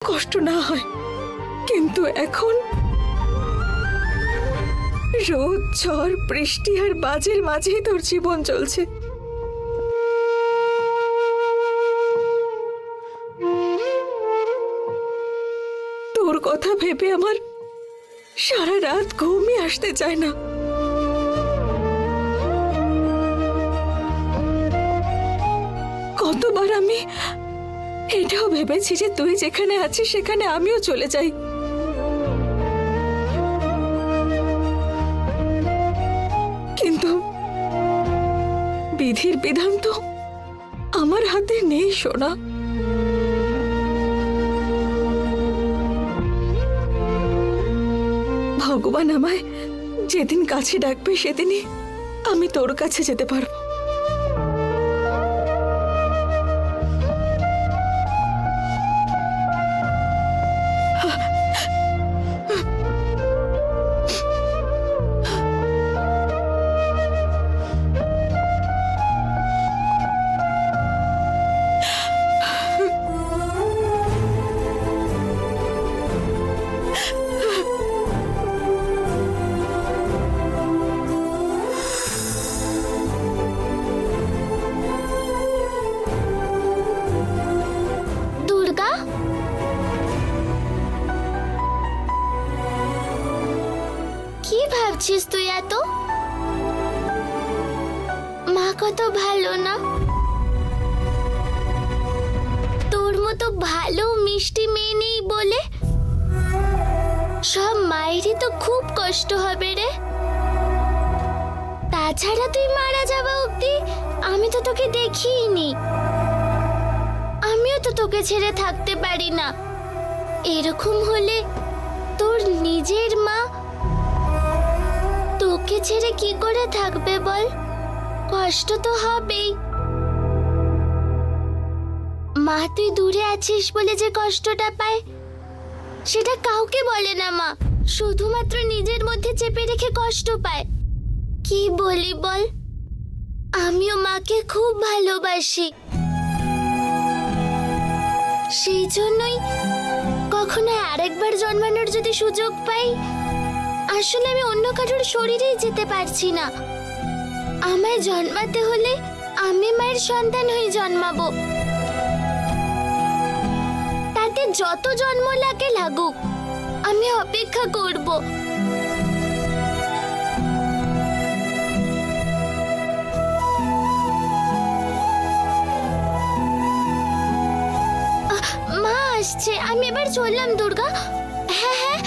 কষ্ট না হয়, কিন্তু এখন রোদ ঝড় বৃষ্টি আর বাজের মাঝেই তোর জীবন চলছে। তোর কথা ভেবে আমার সারা রাত ঘুমই আসতে চায় না। কতবার আমি এটাও ভেবেছি যে তুই যেখানে আছিস সেখানে আমিও চলে যাই, কিন্তু বিধির বিধান তো আমার হাতে নেই সোনা। ভগবান আমায় যেদিন কাছে ডাকবে সেদিনই আমি তোর কাছে যেতে পারবো। কি ভাবছিস তুই এত? মা কত ভালো না, তোর মতো ভালো মিষ্টি মেয়ে নেই বলে সব মায়েরই তো খুব কষ্ট হবে রে। তাছাড়া তুই মারা যাওয়া অবধি আমি তো তোকে দেখিনি, আমিও তো তোকে ছেড়ে থাকতে পারি না। এরকম হলে তোর নিজের মা তোকে ছেড়ে কি করে থাকবে বল? কষ্ট তো হবেই। মা তুই দূরে আছিস বলে যে কষ্টটা পায় সেটা কাউকে বলে না মা, শুধুমাত্র নিজের মধ্যে চেপে রেখে কষ্ট পায়। কি বলি বল, আমিও মাকে খুব ভালোবাসি, সেই জন্যই কখনো আরেকবার জন্মানোর যদি সুযোগ পাই, আসলে আমি অন্য কারোর শরীরেই যেতে পারছি না। আমায় জন্মাতে হলে আমি মায়ের সন্তান হয়ে জন্মাবো, তাতে যত জন্ম লাগে লাগুক, আমি অপেক্ষা করব। মা আসছে, আমি এবার চললাম দুর্গা। হ্যাঁ হ্যাঁ।